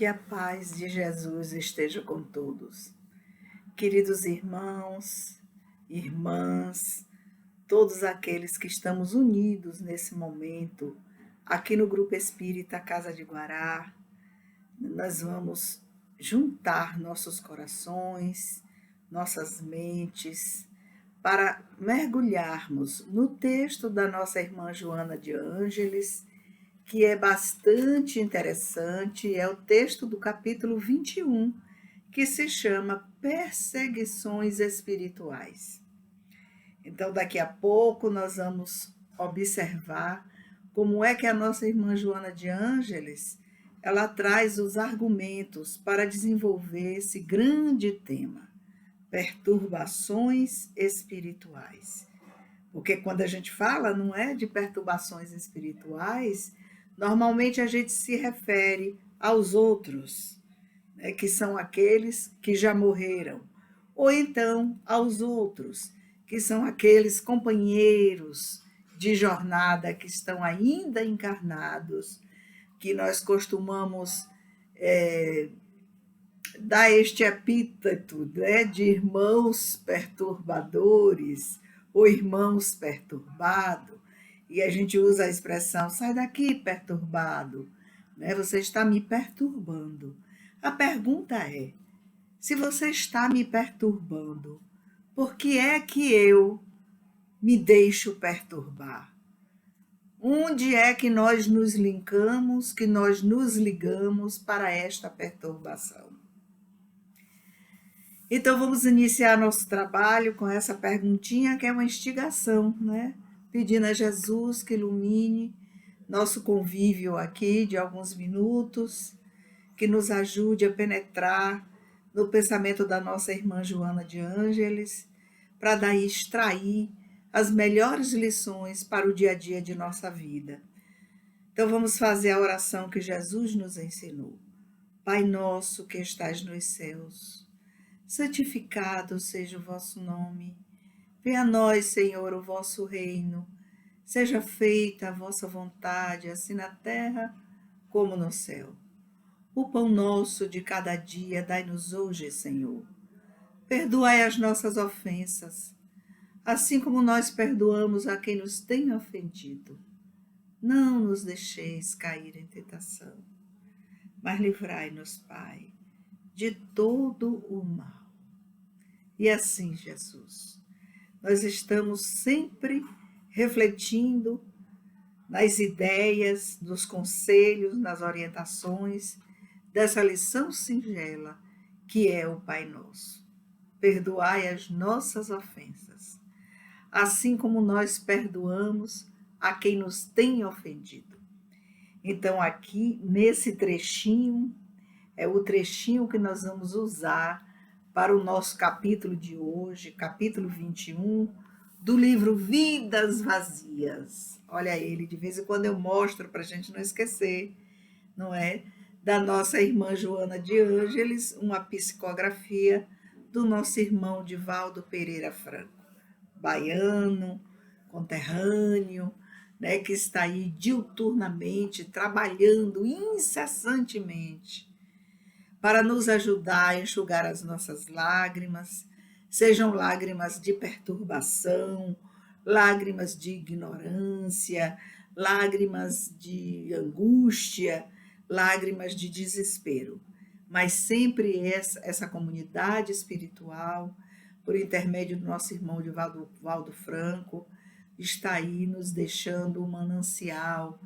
Que a paz de Jesus esteja com todos. Queridos irmãos, irmãs, todos aqueles que estamos unidos nesse momento, aqui no Grupo Espírita Casa de Guará, nós vamos juntar nossos corações, nossas mentes, para mergulharmos no texto da nossa irmã Joana de Ângeles, que é bastante interessante, é o texto do capítulo 21, que se chama Perseguições Espirituais. Então, daqui a pouco, nós vamos observar como é que a nossa irmã Joana de Ângeles, ela traz os argumentos para desenvolver esse grande tema, perturbações espirituais. Porque quando a gente fala, não é de perturbações espirituais, normalmente a gente se refere aos outros, né, que são aqueles que já morreram, ou então aos outros, que são aqueles companheiros de jornada que estão ainda encarnados, que nós costumamos dar este epíteto, né, de irmãos perturbadores ou irmãos perturbado, e a gente usa a expressão, sai daqui perturbado, né? Você está me perturbando. A pergunta é, se você está me perturbando, por que é que eu me deixo perturbar? Onde é que nós nos linkamos, que nós nos ligamos para esta perturbação? Então, vamos iniciar nosso trabalho com essa perguntinha, que é uma instigação, né? Pedindo a Jesus que ilumine nosso convívio aqui de alguns minutos, que nos ajude a penetrar no pensamento da nossa irmã Joana de Ângeles, para daí extrair as melhores lições para o dia a dia de nossa vida. Então, vamos fazer a oração que Jesus nos ensinou. Pai nosso que estais nos céus, santificado seja o vosso nome. Venha a nós, Senhor, o vosso reino. Seja feita a vossa vontade, assim na terra como no céu. O pão nosso de cada dia dai-nos hoje, Senhor. Perdoai as nossas ofensas, assim como nós perdoamos a quem nos tem ofendido. Não nos deixeis cair em tentação, mas livrai-nos, Pai, de todo o mal. E assim, Jesus, nós estamos sempre refletindo nas ideias, nos conselhos, nas orientações dessa lição singela que é o Pai Nosso. Perdoai as nossas ofensas, assim como nós perdoamos a quem nos tem ofendido. Então, aqui, nesse trechinho, é o trechinho que nós vamos usar para o nosso capítulo de hoje, capítulo 21, do livro Vidas Vazias. Olha ele, de vez em quando eu mostro para a gente não esquecer, não é? Da nossa irmã Joana de Ângeles, uma psicografia do nosso irmão Divaldo Pereira Franco, baiano, conterrâneo, né, que está aí diuturnamente, trabalhando incessantemente para nos ajudar a enxugar as nossas lágrimas, sejam lágrimas de perturbação, lágrimas de ignorância, lágrimas de angústia, lágrimas de desespero. Mas sempre essa comunidade espiritual, por intermédio do nosso irmão Divaldo Franco, está aí nos deixando um manancial,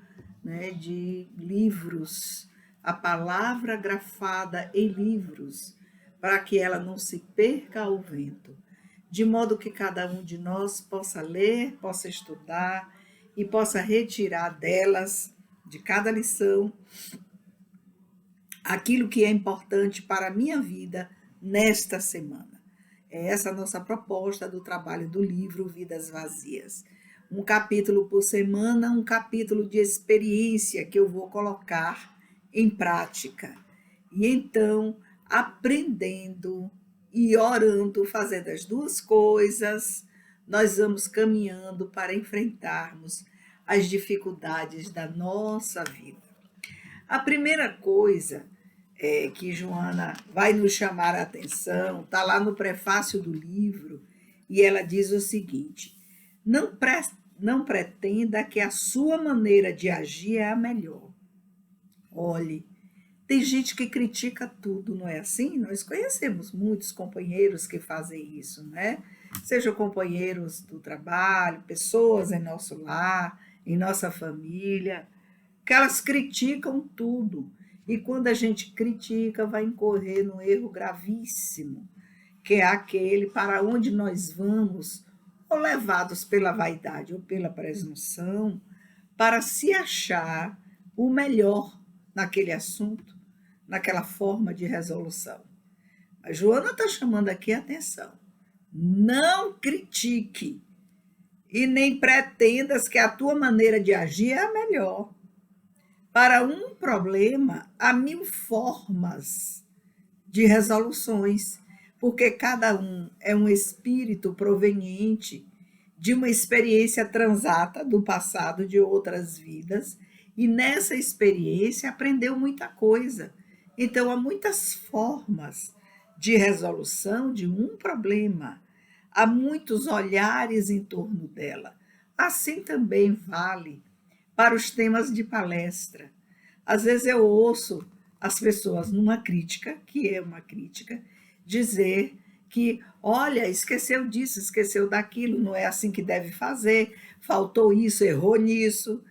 né, de livros, a palavra grafada em livros, para que ela não se perca ao vento, de modo que cada um de nós possa ler, possa estudar e possa retirar delas, de cada lição, aquilo que é importante para a minha vida nesta semana. É essa a nossa proposta do trabalho do livro Vidas Vazias. Um capítulo por semana, um capítulo de experiência que eu vou colocar em prática. E então, aprendendo e orando, fazendo as duas coisas, nós vamos caminhando para enfrentarmos as dificuldades da nossa vida. A primeira coisa que Joana vai nos chamar a atenção, está lá no prefácio do livro, e ela diz o seguinte: não pretenda que a sua maneira de agir é a melhor. Olhe, tem gente que critica tudo, não é assim? Nós conhecemos muitos companheiros que fazem isso, né? Sejam companheiros do trabalho, pessoas em nosso lar, em nossa família, que elas criticam tudo. E quando a gente critica, vai incorrer num erro gravíssimo, que é aquele para onde nós vamos, ou levados pela vaidade ou pela presunção, para se achar o melhor naquele assunto, naquela forma de resolução. A Joana está chamando aqui a atenção. Não critique e nem pretendas que a tua maneira de agir é a melhor. Para um problema, há 1000 formas de resoluções, porque cada um é um espírito proveniente de uma experiência transata do passado de outras vidas, e nessa experiência aprendeu muita coisa. Então, há muitas formas de resolução de um problema, há muitos olhares em torno dela. Assim também vale para os temas de palestra. Às vezes eu ouço as pessoas numa crítica, que é uma crítica, dizer que, olha, esqueceu disso, esqueceu daquilo, não é assim que deve fazer, faltou isso, errou nisso.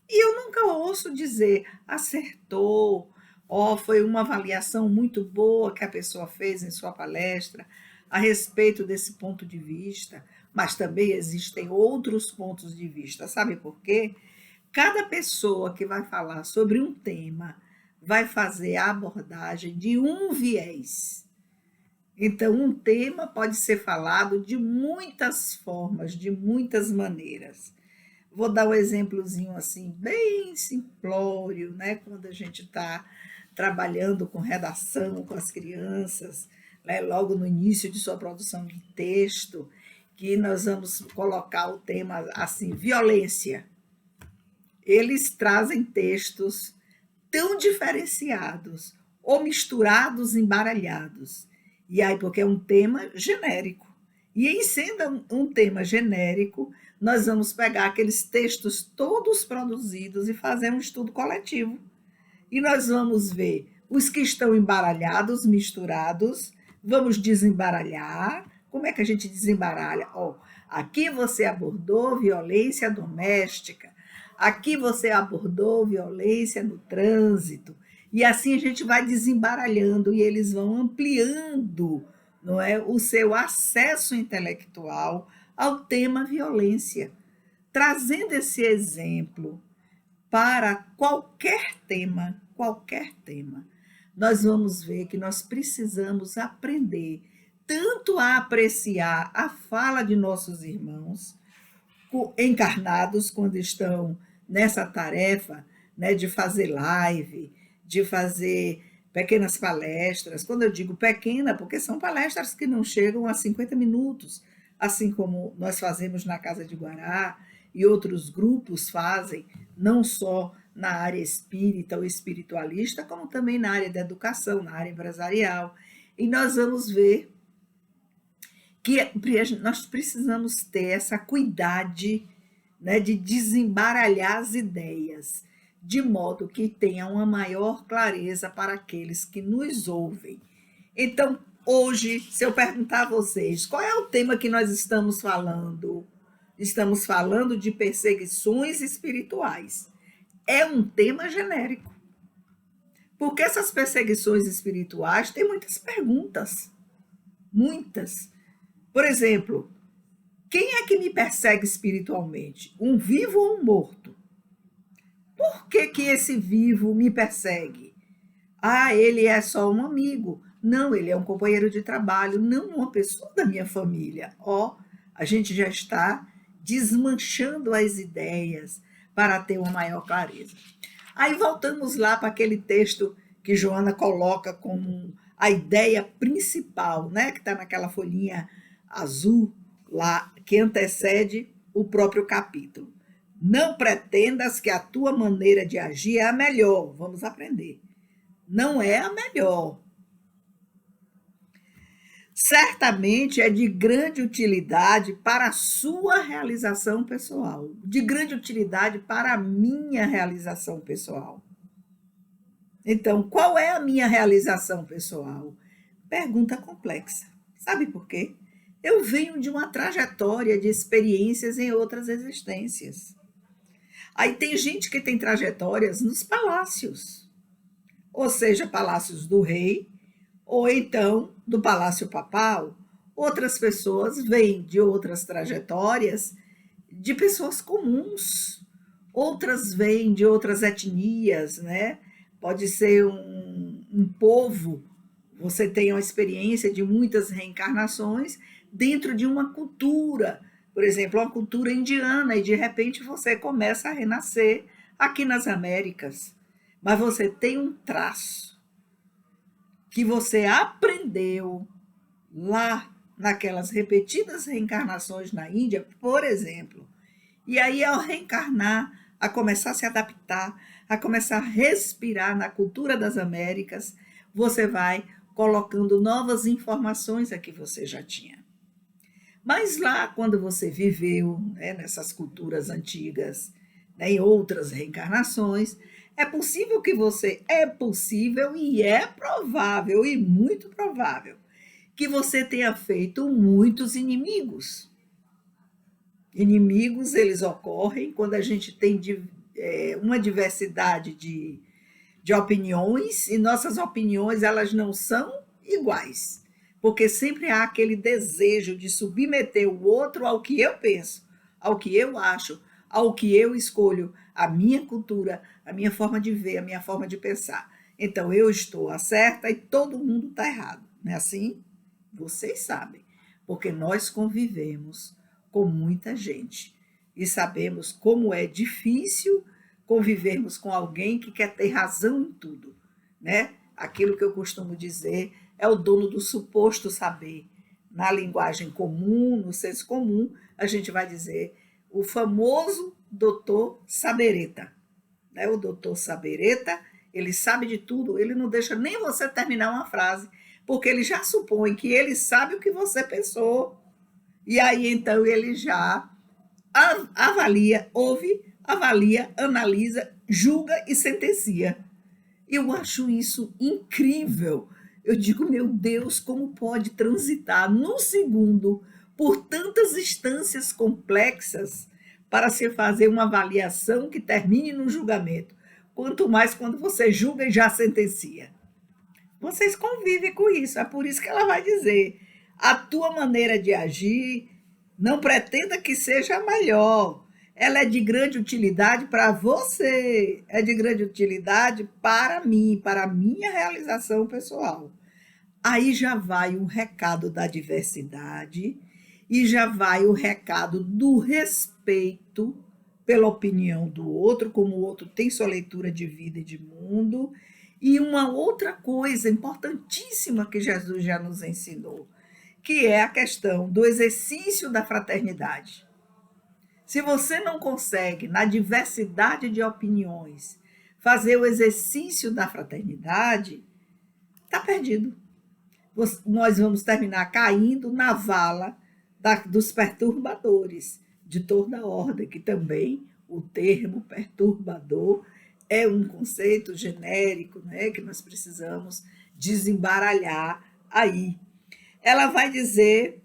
E eu nunca ouço dizer, acertou, ó, foi uma avaliação muito boa que a pessoa fez em sua palestra a respeito desse ponto de vista, mas também existem outros pontos de vista. Sabe por quê? Cada pessoa que vai falar sobre um tema vai fazer a abordagem de um viés. Então, um tema pode ser falado de muitas formas, de muitas maneiras. Vou dar um exemplozinho assim, bem simplório, né? Quando a gente está trabalhando com redação com as crianças, né? Logo no início de sua produção de texto, que nós vamos colocar o tema assim, violência. Eles trazem textos tão diferenciados, ou misturados, embaralhados. E aí, porque é um tema genérico. E em sendo um tema genérico, nós vamos pegar aqueles textos todos produzidos e fazer um estudo coletivo. E nós vamos ver os que estão embaralhados, misturados, vamos desembaralhar. Como é que a gente desembaralha? Aqui você abordou violência doméstica, aqui você abordou violência no trânsito, e assim a gente vai desembaralhando e eles vão ampliando, não é, o seu acesso intelectual ao tema violência, trazendo esse exemplo para qualquer tema, nós vamos ver que nós precisamos aprender tanto a apreciar a fala de nossos irmãos encarnados quando estão nessa tarefa, né, de fazer live, de fazer pequenas palestras. Quando eu digo pequena, porque são palestras que não chegam a 50 minutos, assim como nós fazemos na Casa de Guará e outros grupos fazem, não só na área espírita ou espiritualista, como também na área da educação, na área empresarial. E nós vamos ver que nós precisamos ter essa cuidade, né, de desembaralhar as ideias, de modo que tenha uma maior clareza para aqueles que nos ouvem. Então, hoje, se eu perguntar a vocês, qual é o tema que nós estamos falando? Estamos falando de perseguições espirituais. É um tema genérico, porque essas perseguições espirituais têm muitas perguntas, muitas. Por exemplo, quem é que me persegue espiritualmente? Um vivo ou um morto? Por que que esse vivo me persegue? Ah, ele é só um amigo. Não, ele é um companheiro de trabalho. Não, uma pessoa da minha família. A gente já está desmanchando as ideias para ter uma maior clareza. Aí voltamos lá para aquele texto que Joana coloca como a ideia principal, né? Que está naquela folhinha azul lá, que antecede o próprio capítulo. Não pretendas que a tua maneira de agir é a melhor. Vamos aprender. não é a melhor. Certamente é de grande utilidade para a sua realização pessoal, de grande utilidade para a minha realização pessoal. Então, qual é a minha realização pessoal? Pergunta complexa. Sabe por quê? Eu venho de uma trajetória de experiências em outras existências. Aí tem gente que tem trajetórias nos palácios, ou seja, palácios do rei, ou então do Palácio Papal. Outras pessoas vêm de outras trajetórias de pessoas comuns, outras vêm de outras etnias, né? Pode ser um povo, você tem uma experiência de muitas reencarnações dentro de uma cultura, por exemplo, uma cultura indiana, e de repente você começa a renascer aqui nas Américas. Mas você tem um traço que você aprendeu lá naquelas repetidas reencarnações na Índia, por exemplo. E aí, ao reencarnar, a começar a se adaptar, a começar a respirar na cultura das Américas, você vai colocando novas informações a que você já tinha. Mas lá, quando você viveu, né, nessas culturas antigas, né, em outras reencarnações, é possível e é provável, e muito provável, que você tenha feito muitos inimigos. Inimigos, eles ocorrem quando a gente tem uma diversidade de opiniões, e nossas opiniões, elas não são iguais, porque sempre há aquele desejo de submeter o outro ao que eu penso, ao que eu acho, ao que eu escolho, a minha cultura, a minha forma de ver, a minha forma de pensar. Então, eu estou a certa e todo mundo está errado. Não é assim? Vocês sabem, porque nós convivemos com muita gente e sabemos como é difícil convivermos com alguém que quer ter razão em tudo, né? Aquilo que eu costumo dizer é o dono do suposto saber. Na linguagem comum, no senso comum, a gente vai dizer o famoso doutor Sabereta, né? O doutor Sabereta, ele sabe de tudo, ele não deixa nem você terminar uma frase, porque ele já supõe que ele sabe o que você pensou, e aí então ele já avalia, ouve, avalia, analisa, julga e sentencia. Eu acho isso incrível. Eu digo, meu Deus, como pode transitar num segundo por tantas instâncias complexas para se fazer uma avaliação que termine no julgamento? Quanto mais quando você julga e já sentencia. Vocês convivem com isso, é por isso que ela vai dizer: a tua maneira de agir, não pretenda que seja a melhor. Ela é de grande utilidade para você, é de grande utilidade para mim, para a minha realização pessoal. Aí já vai o recado da diversidade e já vai o recado do respeito pela opinião do outro, como o outro tem sua leitura de vida e de mundo. E uma outra coisa importantíssima que Jesus já nos ensinou, que é a questão do exercício da fraternidade. Se você não consegue, na diversidade de opiniões, fazer o exercício da fraternidade, está perdido. Nós vamos terminar caindo na vala dos perturbadores, de toda a ordem, que também o termo perturbador é um conceito genérico, né, que nós precisamos desembaralhar aí. Ela vai dizer: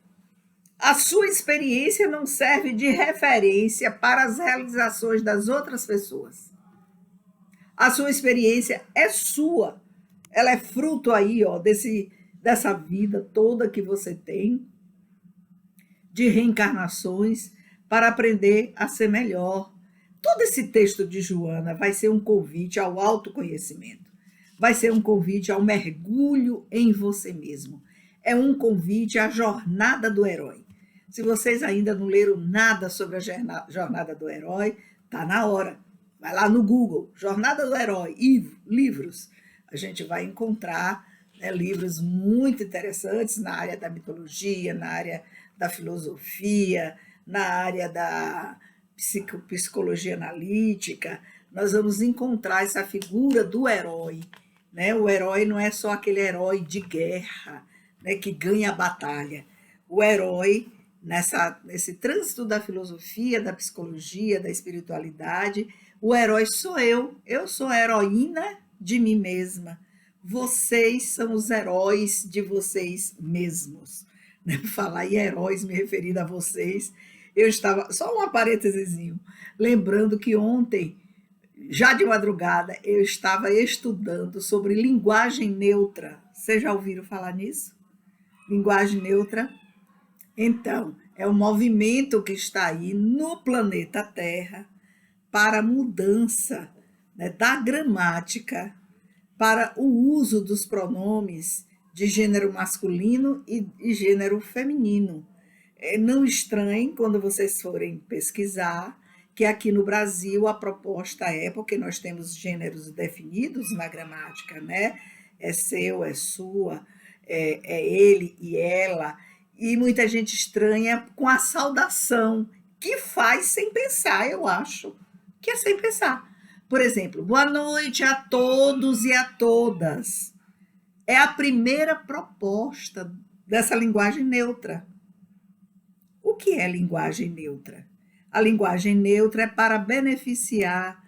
a sua experiência não serve de referência para as realizações das outras pessoas. A sua experiência é sua. Ela é fruto aí, ó, dessa vida toda que você tem, de reencarnações, para aprender a ser melhor. Todo esse texto de Joana vai ser um convite ao autoconhecimento, vai ser um convite ao mergulho em você mesmo, é um convite à jornada do herói. Se vocês ainda não leram nada sobre a jornada do herói, tá na hora. Vai lá no Google, Jornada do Herói, livros. A gente vai encontrar, né, livros muito interessantes na área da mitologia, na área da filosofia, na área da psicologia analítica. Nós vamos encontrar essa figura do herói né? O herói não é só aquele herói de guerra, né, que ganha a batalha. O herói, nesse trânsito da filosofia, da psicologia, da espiritualidade, o herói sou eu sou a heroína de mim mesma. Vocês são os heróis de vocês mesmos. Né? Falar em heróis, me referindo a vocês, eu estava, só um parênteses, lembrando que ontem, já de madrugada, eu estava estudando sobre linguagem neutra. Vocês já ouviram falar nisso? Linguagem neutra? Então, é um movimento que está aí no planeta Terra para a mudança, né, da gramática, para o uso dos pronomes de gênero masculino e gênero feminino. Não estranhem quando vocês forem pesquisar que aqui no Brasil a proposta é, porque nós temos gêneros definidos na gramática, né? É seu, é sua, é ele e ela, e muita gente estranha com a saudação, que faz sem pensar, eu acho, que é sem pensar. Por exemplo, boa noite a todos e a todas. É a primeira proposta dessa linguagem neutra. O que é linguagem neutra? A linguagem neutra é para beneficiar,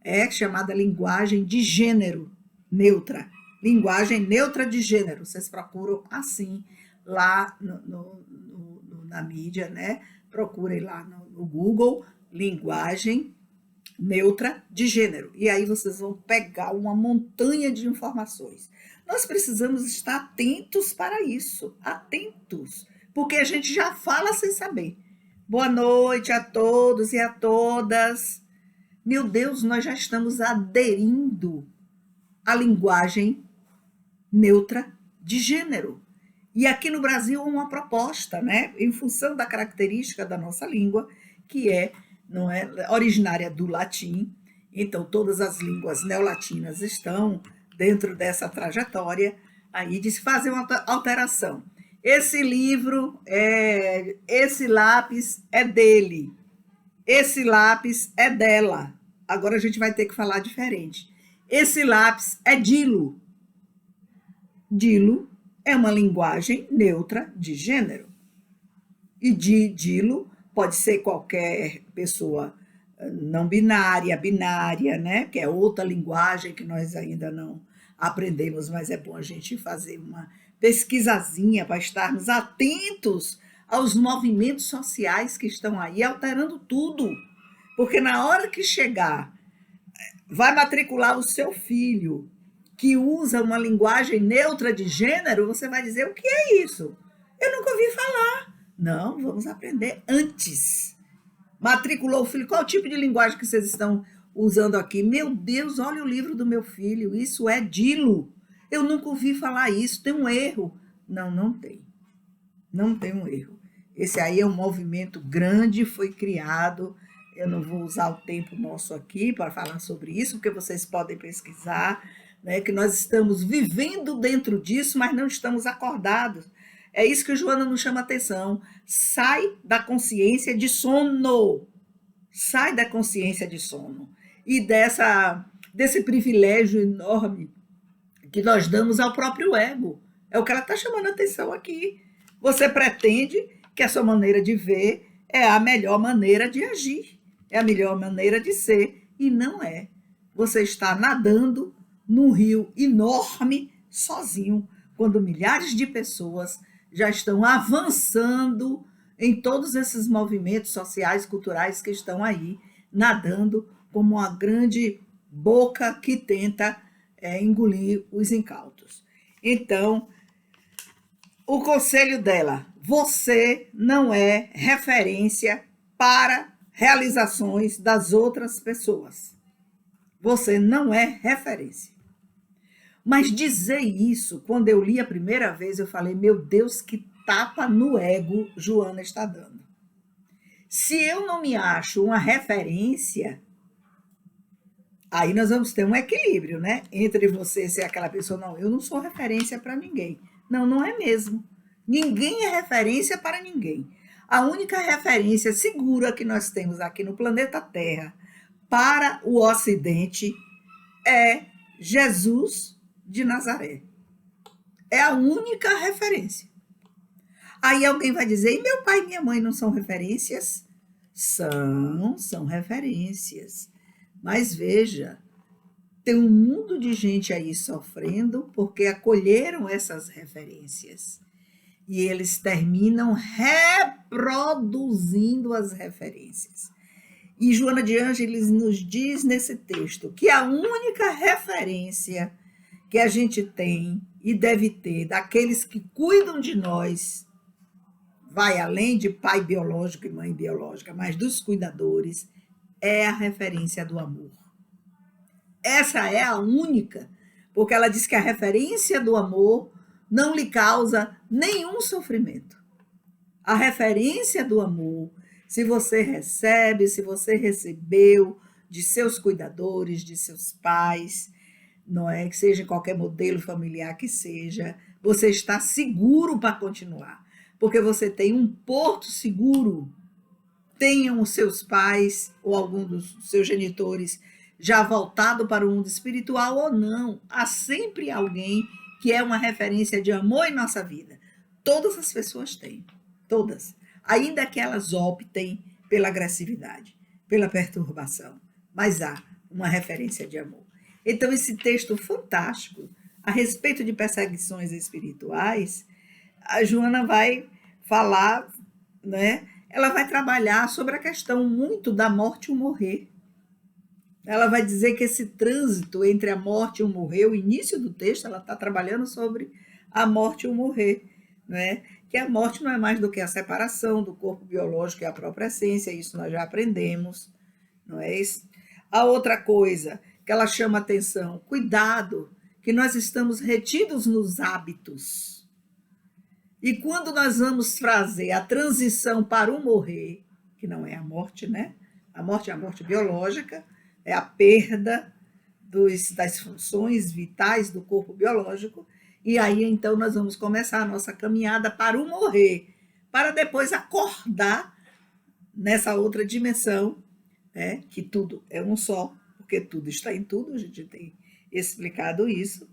é chamada linguagem de gênero neutra. Linguagem neutra de gênero. Vocês procuram assim lá na mídia, né? Procurem lá no Google, linguagem neutra de gênero. E aí vocês vão pegar uma montanha de informações. Nós precisamos estar atentos para isso, atentos, porque a gente já fala sem saber. Boa noite a todos e a todas. Meu Deus, nós já estamos aderindo à linguagem neutra de gênero. E aqui no Brasil uma proposta, né, em função da característica da nossa língua, que não é originária do latim. Então todas as línguas neolatinas estão dentro dessa trajetória aí de se fazer uma alteração. Esse livro, esse lápis é dele, esse lápis é dela. Agora a gente vai ter que falar diferente. Esse lápis é Dilo. Dilo é uma linguagem neutra de gênero. E Dilo pode ser qualquer pessoa não binária, binária, né? Que é outra linguagem que nós ainda não aprendemos, mas é bom a gente fazer uma pesquisazinha para estarmos atentos aos movimentos sociais que estão aí alterando tudo. Porque na hora que chegar, vai matricular o seu filho que usa uma linguagem neutra de gênero, você vai dizer, o que é isso? Eu nunca ouvi falar. Não, vamos aprender antes. Matriculou o filho, qual tipo de linguagem que vocês estão usando aqui? Meu Deus, olha o livro do meu filho, isso é Dilo. Eu nunca ouvi falar isso, tem um erro. Não, não tem. Não tem um erro. Esse aí é um movimento grande, foi criado. Eu não vou usar o tempo nosso aqui para falar sobre isso, porque vocês podem pesquisar, né, que nós estamos vivendo dentro disso, mas não estamos acordados. É isso que o Joana nos chama a atenção. Sai da consciência de sono. Sai da consciência de sono. E desse privilégio enorme que nós damos ao próprio ego. É o que ela está chamando a atenção aqui. Você pretende que a sua maneira de ver é a melhor maneira de agir, é a melhor maneira de ser, e não é. Você está nadando num rio enorme, sozinho, quando milhares de pessoas já estão avançando em todos esses movimentos sociais, culturais que estão aí, nadando como uma grande boca que tenta engolir os incautos. Então, o conselho dela, você não é referência para realizações das outras pessoas. Você não é referência. Mas dizer isso, quando eu li a primeira vez, eu falei, meu Deus, que tapa no ego Joana está dando. Se eu não me acho uma referência, aí nós vamos ter um equilíbrio, né? Entre você ser aquela pessoa, não, eu não sou referência para ninguém. Não, não é mesmo. Ninguém é referência para ninguém. A única referência segura que nós temos aqui no planeta Terra para o Ocidente é Jesus de Nazaré. É a única referência. Aí alguém vai dizer, e meu pai e minha mãe não são referências? São referências. Mas veja, tem um mundo de gente aí sofrendo porque acolheram essas referências. E eles terminam reproduzindo as referências. E Joana de Ângeles nos diz nesse texto que a única referência que a gente tem e deve ter daqueles que cuidam de nós, vai além de pai biológico e mãe biológica, mas dos cuidadores, é a referência do amor. Essa é a única, porque ela diz que a referência do amor não lhe causa nenhum sofrimento. A referência do amor, se você recebe, se você recebeu de seus cuidadores, de seus pais, não é que seja em qualquer modelo familiar que seja, você está seguro para continuar, porque você tem um porto seguro. Tenham os seus pais ou algum dos seus genitores já voltado para o mundo espiritual ou não, há sempre alguém que é uma referência de amor em nossa vida. Todas as pessoas têm, todas, ainda que elas optem pela agressividade, pela perturbação, mas há uma referência de amor. Então, esse texto fantástico a respeito de perseguições espirituais, a Joana vai falar, né? Ela vai trabalhar sobre a questão muito da morte e o morrer. Ela vai dizer que esse trânsito entre a morte e o morrer, o início do texto, ela está trabalhando sobre a morte e o morrer, né? Que a morte não é mais do que a separação do corpo biológico e a própria essência, isso nós já aprendemos, não é isso? A outra coisa que ela chama atenção, cuidado, que nós estamos retidos nos hábitos. E quando nós vamos fazer a transição para o morrer, que não é a morte, né? A morte é a morte biológica, é a perda das funções vitais do corpo biológico, e aí então nós vamos começar a nossa caminhada para o morrer, para depois acordar nessa outra dimensão, né? Que tudo é um só, porque tudo está em tudo, a gente tem explicado isso,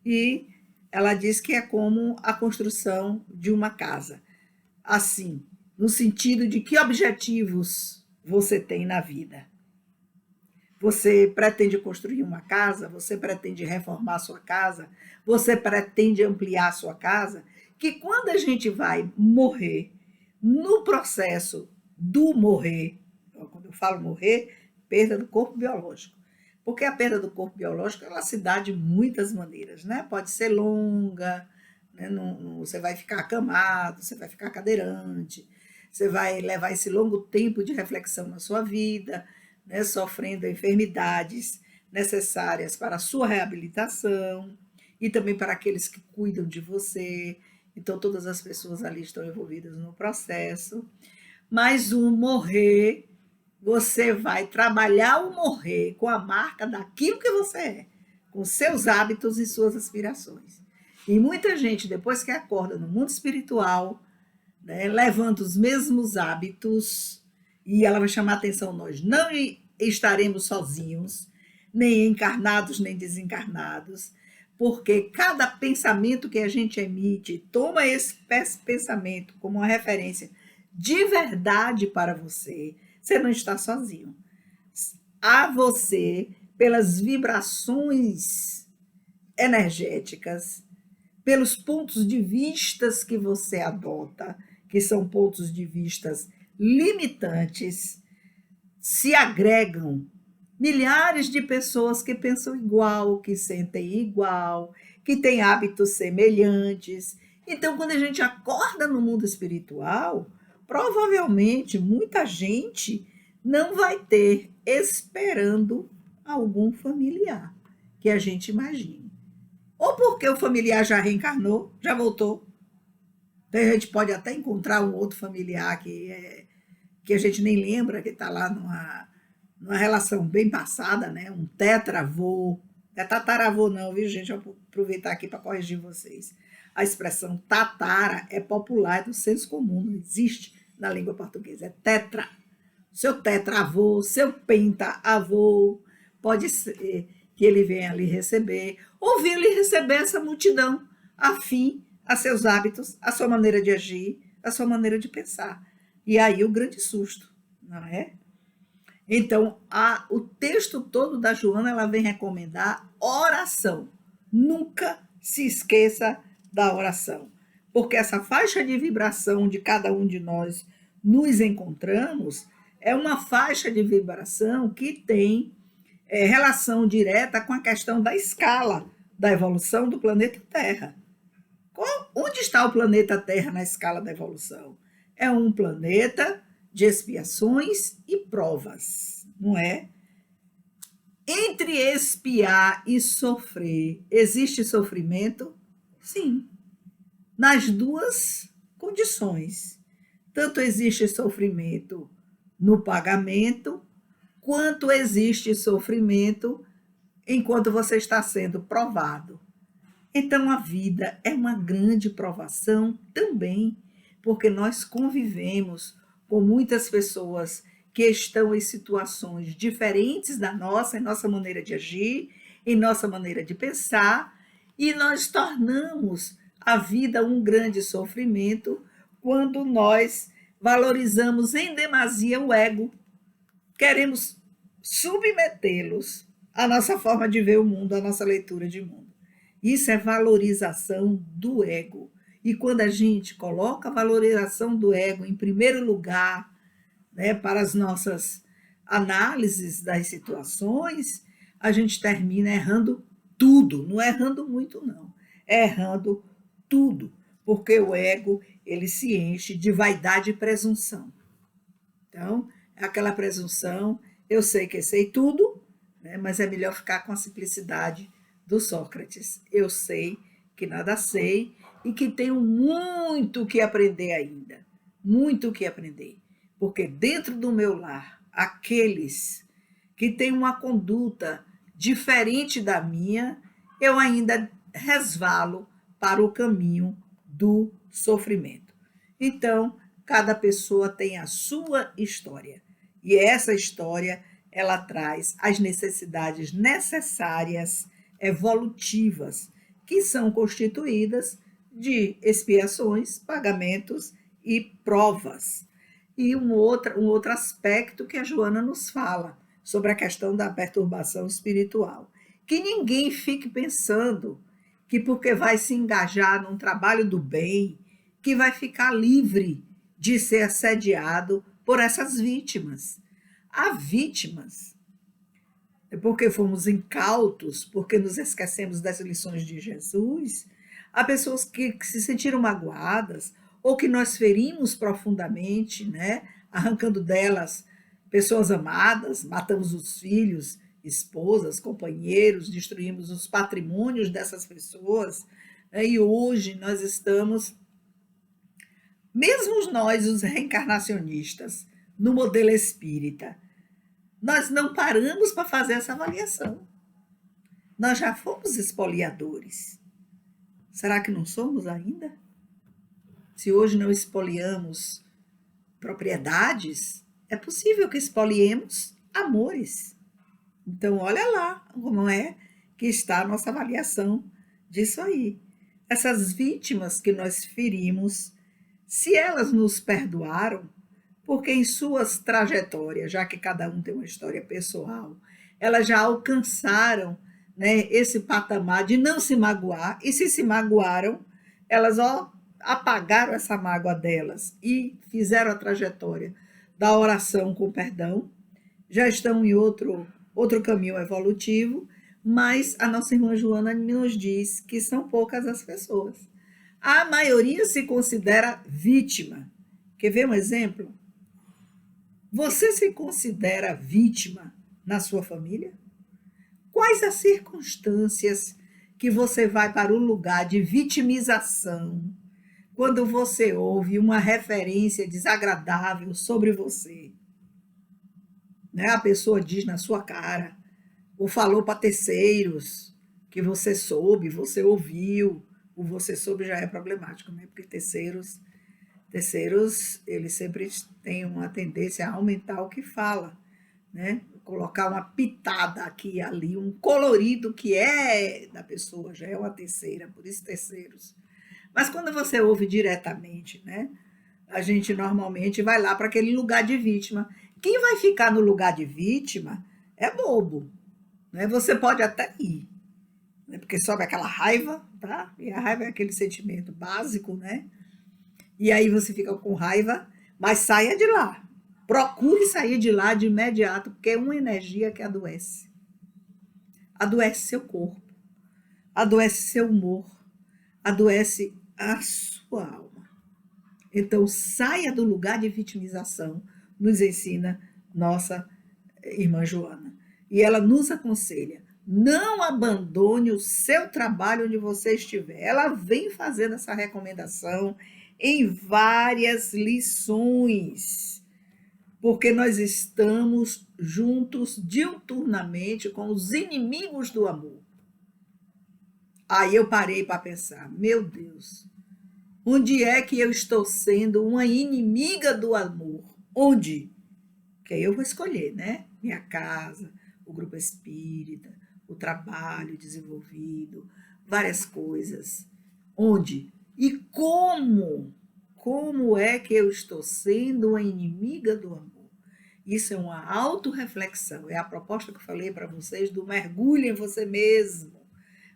e ela diz que é como a construção de uma casa. Assim, no sentido de que objetivos você tem na vida. Você pretende construir uma casa? Você pretende reformar sua casa? Você pretende ampliar sua casa? Que quando a gente vai morrer, no processo do morrer, quando eu falo morrer, perda do corpo biológico. Porque a perda do corpo biológico ela se dá de muitas maneiras, né? Pode ser longa, né? Você vai ficar acamado, você vai ficar cadeirante, você vai levar esse longo tempo de reflexão na sua vida, né? Sofrendo enfermidades necessárias para a sua reabilitação e também para aqueles que cuidam de você. Então, todas as pessoas ali estão envolvidas no processo. Mas o morrer, você vai trabalhar o morrer com a marca daquilo que você é, com seus hábitos e suas aspirações. E muita gente, depois que acorda no mundo espiritual, né, levanta os mesmos hábitos, e ela vai chamar a atenção, nós não estaremos sozinhos, nem encarnados, nem desencarnados, porque cada pensamento que a gente emite, toma esse pensamento como uma referência de verdade para você, você não está sozinho. A você, pelas vibrações energéticas, pelos pontos de vistas que você adota, que são pontos de vistas limitantes, se agregam milhares de pessoas que pensam igual, que sentem igual, que têm hábitos semelhantes. Então, quando a gente acorda no mundo espiritual, provavelmente muita gente não vai ter esperando algum familiar que a gente imagine. Ou porque o familiar já reencarnou, já voltou. Então, a gente pode até encontrar um outro familiar que a gente nem lembra, que está lá numa relação bem passada, né? Um tetravô. Não é tataravô não, viu, gente? Vou aproveitar aqui para corrigir vocês. A expressão tatara é popular, do senso comum, não existe na língua portuguesa. É tetra. Seu tetravô, seu pentaavô, pode ser que ele venha ali receber, ouvi-lo e receber essa multidão afim a seus hábitos, a sua maneira de agir, a sua maneira de pensar. E aí o grande susto, não é? Então, o texto todo da Joana, ela vem recomendar oração. Nunca se esqueça da oração, porque essa faixa de vibração de cada um de nós nos encontramos é uma faixa de vibração que tem relação direta com a questão da escala da evolução do planeta Terra. Onde está o planeta Terra na escala da evolução? É um planeta de expiações e provas, não é? Entre expiar e sofrer, existe sofrimento? Sim, nas duas condições. Tanto existe sofrimento no pagamento, quanto existe sofrimento enquanto você está sendo provado. Então, a vida é uma grande provação também, porque nós convivemos com muitas pessoas que estão em situações diferentes da nossa, em nossa maneira de agir, em nossa maneira de pensar, e nós tornamos a vida um grande sofrimento quando nós valorizamos em demasia o ego, queremos submetê-los à nossa forma de ver o mundo, à nossa leitura de mundo. Isso é valorização do ego. E quando a gente coloca a valorização do ego em primeiro lugar, né, para as nossas análises das situações, a gente termina errando tudo. Não errando muito, não. É errando tudo. Porque o ego, ele se enche de vaidade e presunção. Então, é aquela presunção, eu sei que sei tudo, né, mas é melhor ficar com a simplicidade do Sócrates. Eu sei que nada sei e que tenho muito que aprender ainda. Muito que aprender. Porque dentro do meu lar, aqueles que têm uma conduta diferente da minha, eu ainda resvalo para o caminho do sofrimento. Então, cada pessoa tem a sua história. E essa história, ela traz as necessidades necessárias evolutivas, que são constituídas de expiações, pagamentos e provas. E um outro aspecto que a Joana nos fala sobre a questão da perturbação espiritual. Que ninguém fique pensando que porque vai se engajar num trabalho do bem, que vai ficar livre de ser assediado por essas vítimas. Há vítimas porque fomos incautos, porque nos esquecemos das lições de Jesus, há pessoas que se sentiram magoadas ou que nós ferimos profundamente, né? Arrancando delas pessoas amadas, matamos os filhos, esposas, companheiros, destruímos os patrimônios dessas pessoas, né? E hoje nós estamos, mesmo nós, os reencarnacionistas, no modelo espírita, nós não paramos para fazer essa avaliação. Nós já fomos expoliadores. Será que não somos ainda? Se hoje não expoliamos propriedades, é possível que expoliemos amores. Então, olha lá como é que está a nossa avaliação disso aí. Essas vítimas que nós ferimos, se elas nos perdoaram, porque em suas trajetórias, já que cada um tem uma história pessoal, elas já alcançaram, né, esse patamar de não se magoar, e se magoaram, elas apagaram essa mágoa delas e fizeram a trajetória da oração com perdão, já estão em outro caminho evolutivo, mas a nossa irmã Joana nos diz que são poucas as pessoas. A maioria se considera vítima. Quer ver um exemplo? Você se considera vítima na sua família? Quais as circunstâncias que você vai para o lugar de vitimização quando você ouve uma referência desagradável sobre você? Né? A pessoa diz na sua cara, ou falou para terceiros que você soube, você ouviu, o você soube já é problemático, né? Porque terceiros, eles sempre têm uma tendência a aumentar o que fala, né? colocar uma pitada aqui e ali, um colorido que é da pessoa, já é uma terceira, por isso terceiros. Mas quando você ouve diretamente, né? A gente normalmente vai lá para aquele lugar de vítima. Quem vai ficar no lugar de vítima é bobo, né? Você pode até ir, né? Porque sobe aquela raiva, tá? E a raiva é aquele sentimento básico, né? E aí você fica com raiva, mas saia de lá. Procure sair de lá de imediato, porque é uma energia que adoece. Adoece seu corpo, adoece seu humor, adoece a sua alma. Então, saia do lugar de vitimização, nos ensina nossa irmã Joana. E ela nos aconselha: não abandone o seu trabalho onde você estiver. Ela vem fazendo essa recomendação em várias lições, porque nós estamos juntos diuturnamente com os inimigos do amor. Aí eu parei para pensar: meu Deus, onde é que eu estou sendo uma inimiga do amor? Onde? Que aí eu vou escolher, né? Minha casa, o grupo espírita, o trabalho desenvolvido, várias coisas. Onde? E como? Como é que eu estou sendo uma inimiga do amor? Isso é uma autorreflexão, é a proposta que eu falei para vocês do mergulho em você mesmo.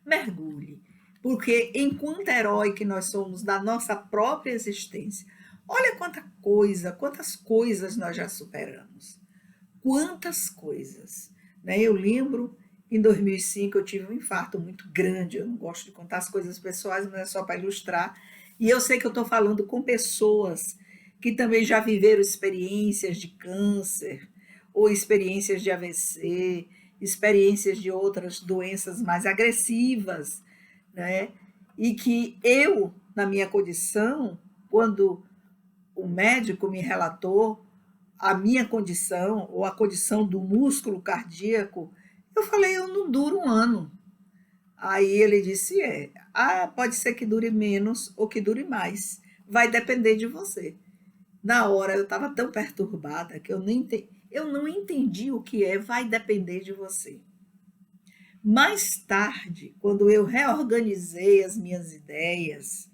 Mergulhe, porque enquanto herói que nós somos da nossa própria existência, olha quantas coisas nós já superamos. Quantas coisas, né? Eu lembro, em 2005 eu tive um infarto muito grande, eu não gosto de contar as coisas pessoais, mas é só para ilustrar, e eu sei que eu estou falando com pessoas que também já viveram experiências de câncer, ou experiências de AVC, experiências de outras doenças mais agressivas, né? E que eu, na minha condição, quando o médico me relatou a minha condição, ou a condição do músculo cardíaco, eu falei: eu não duro um ano. Aí ele disse: pode ser que dure menos ou que dure mais, vai depender de você. Na hora eu estava tão perturbada que eu não entendi o que vai depender de você. Mais tarde, quando eu reorganizei as minhas ideias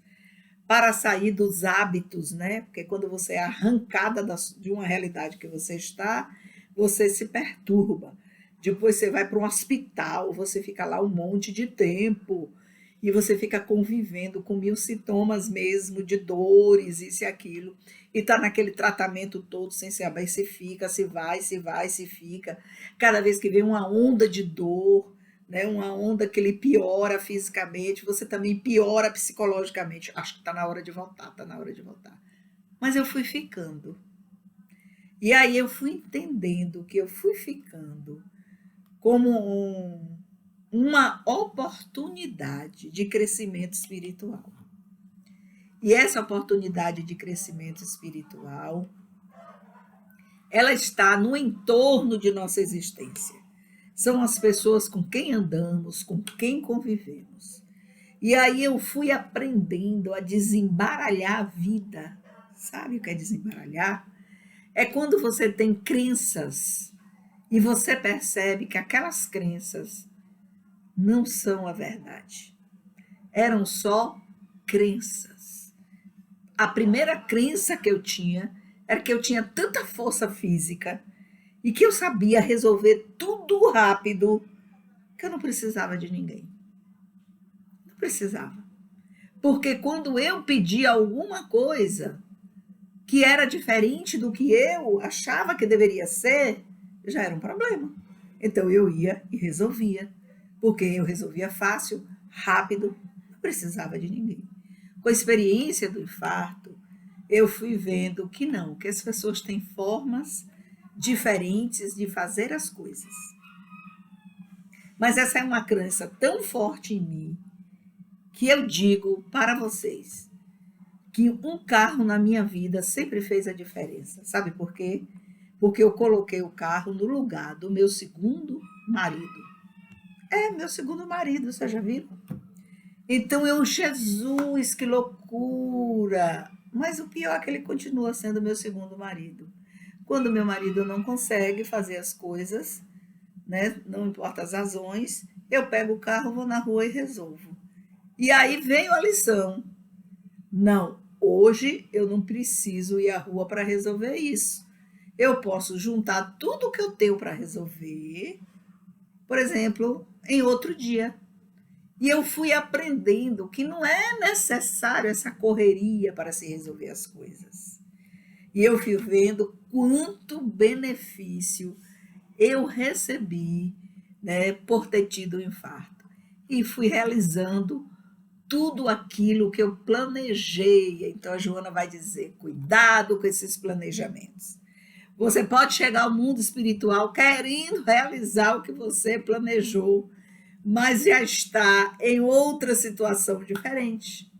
para sair dos hábitos, né? Porque quando você é arrancada de uma realidade que você está, você se perturba. Depois você vai para um hospital, você fica lá um monte de tempo e você fica convivendo com 1000 sintomas mesmo de dores, isso e aquilo, e está naquele tratamento todo sem saber se fica, se vai, se fica. Cada vez que vem uma onda de dor, né, uma onda que ele piora fisicamente, você também piora psicologicamente. Acho que está na hora de voltar, está na hora de voltar. Mas eu fui ficando. E aí eu fui entendendo que eu fui ficando como uma oportunidade de crescimento espiritual. E essa oportunidade de crescimento espiritual, ela está no entorno de nossa existência. São as pessoas com quem andamos, com quem convivemos. E aí eu fui aprendendo a desembaralhar a vida. Sabe o que é desembaralhar? É quando você tem crenças e você percebe que aquelas crenças não são a verdade. Eram só crenças. A primeira crença que eu tinha era que eu tinha tanta força física e que eu sabia resolver tudo rápido, que eu não precisava de ninguém. Não precisava. Porque quando eu pedia alguma coisa que era diferente do que eu achava que deveria ser, já era um problema. Então eu ia e resolvia. Porque eu resolvia fácil, rápido, não precisava de ninguém. Com a experiência do infarto, eu fui vendo que não, que as pessoas têm formas diferentes de fazer as coisas. Mas essa é uma crença tão forte em mim que eu digo para vocês que um carro na minha vida sempre fez a diferença. Sabe por quê? Porque eu coloquei o carro no lugar do meu segundo marido. Meu segundo marido, vocês já viram? Então eu, Jesus, que loucura! Mas o pior é que ele continua sendo meu segundo marido. Quando meu marido não consegue fazer as coisas, né, não importa as razões, eu pego o carro, vou na rua e resolvo. E aí veio a lição. Não, hoje eu não preciso ir à rua para resolver isso. Eu posso juntar tudo que eu tenho para resolver, por exemplo, em outro dia. E eu fui aprendendo que não é necessário essa correria para se resolver as coisas. E eu fui vendo quanto benefício eu recebi, né, por ter tido o infarto. E fui realizando tudo aquilo que eu planejei. Então a Joana vai dizer: cuidado com esses planejamentos. Você pode chegar ao mundo espiritual querendo realizar o que você planejou, mas já está em outra situação diferente,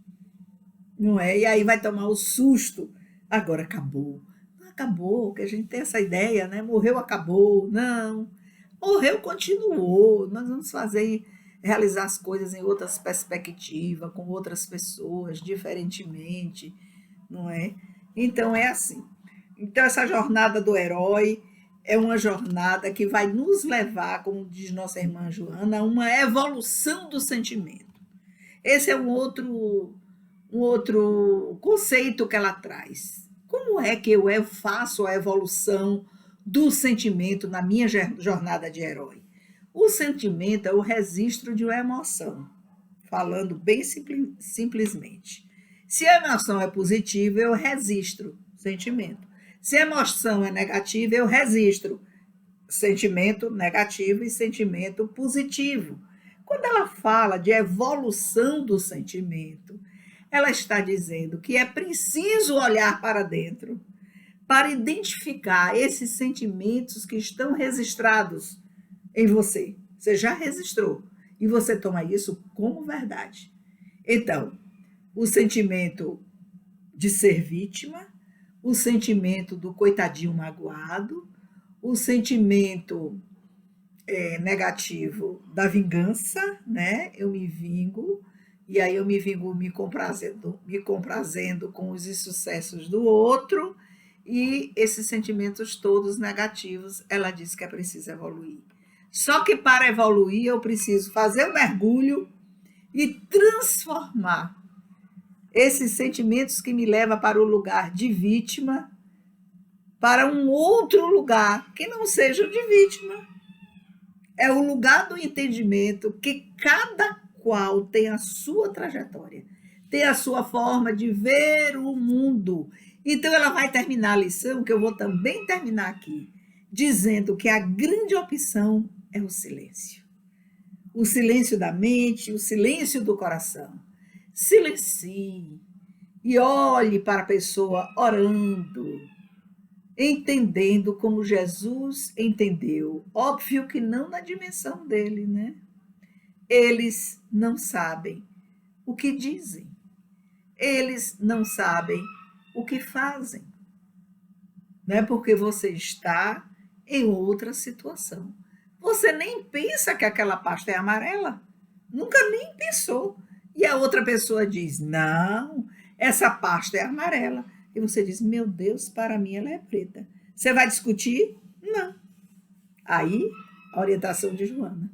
não é? E aí vai tomar o susto. Agora acabou. Não acabou, que a gente tem essa ideia, né? Morreu, acabou. Não. Morreu, continuou. Nós vamos fazer, realizar as coisas em outras perspectivas, com outras pessoas, diferentemente, não é? Então é assim. Então essa jornada do herói é uma jornada que vai nos levar, como diz nossa irmã Joana, a uma evolução do sentimento. Esse é um outro conceito que ela traz. Como é que eu faço a evolução do sentimento na minha jornada de herói? O sentimento é o registro de uma emoção, falando bem simplesmente. Se a emoção é positiva, eu registro sentimento. Se a emoção é negativa, eu registro sentimento negativo e sentimento positivo. Quando ela fala de evolução do sentimento, ela está dizendo que é preciso olhar para dentro para identificar esses sentimentos que estão registrados em você. Você já registrou e você toma isso como verdade. Então, o sentimento de ser vítima, o sentimento do coitadinho magoado, o sentimento negativo da vingança, né? Eu me vingo, e aí eu me vingo me comprazendo com os insucessos do outro, e esses sentimentos todos negativos, ela diz que é preciso evoluir. Só que para evoluir eu preciso fazer o mergulho e transformar esses sentimentos que me levam para o lugar de vítima para um outro lugar que não seja o de vítima. É o lugar do entendimento que cada qual tem a sua trajetória, tem a sua forma de ver o mundo. Então ela vai terminar a lição, que eu vou também terminar aqui, dizendo que a grande opção é o silêncio. O silêncio da mente, o silêncio do coração. Silencie e olhe para a pessoa orando, entendendo como Jesus entendeu. Óbvio que não na dimensão dele, né? Eles não sabem o que dizem. Eles não sabem o que fazem, né? Porque você está em outra situação. Você nem pensa que aquela pasta é amarela. Nunca nem pensou. E a outra pessoa diz: não, essa pasta é amarela. E você diz: meu Deus, para mim ela é preta. Você vai discutir? Não. Aí, a orientação de Joana: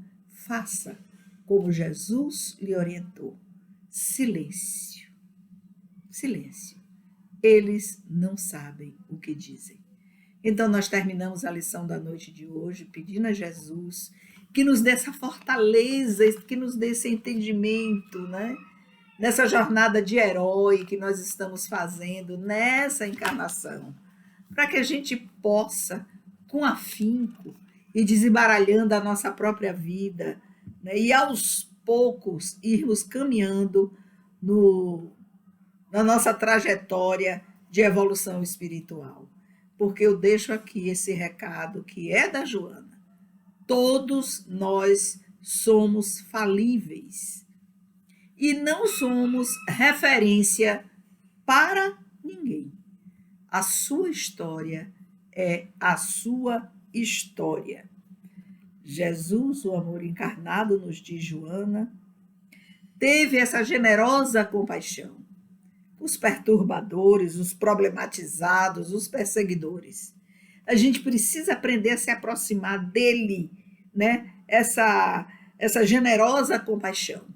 faça como Jesus lhe orientou. Silêncio. Silêncio. Eles não sabem o que dizem. Então, nós terminamos a lição da noite de hoje pedindo a Jesus que nos dê essa fortaleza, que nos dê esse entendimento, né? Nessa jornada de herói que nós estamos fazendo nessa encarnação, para que a gente possa, com afinco, ir desembaralhando a nossa própria vida, né? E aos poucos irmos caminhando na nossa trajetória de evolução espiritual. Porque eu deixo aqui esse recado que é da Joana. Todos nós somos falíveis e não somos referência para ninguém. A sua história é a sua história. Jesus, o amor encarnado, nos diz Joana, teve essa generosa compaixão. Os perturbadores, os problematizados, os perseguidores. A gente precisa aprender a se aproximar dele, né? Essa generosa compaixão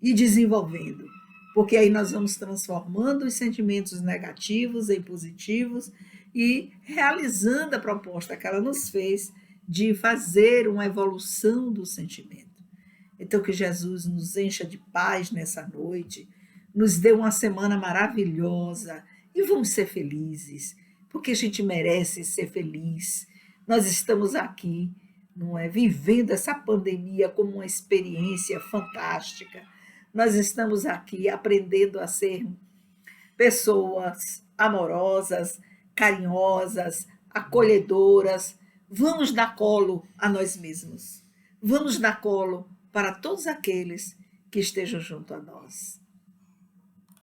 e desenvolvendo, porque aí nós vamos transformando os sentimentos negativos em positivos e realizando a proposta que ela nos fez de fazer uma evolução do sentimento. Então, que Jesus nos encha de paz nessa noite, nos dê uma semana maravilhosa e vamos ser felizes, porque a gente merece ser feliz. Nós estamos aqui, não é, vivendo essa pandemia como uma experiência fantástica. Nós estamos aqui aprendendo a ser pessoas amorosas, carinhosas, acolhedoras. Vamos dar colo a nós mesmos. Vamos dar colo para todos aqueles que estejam junto a nós.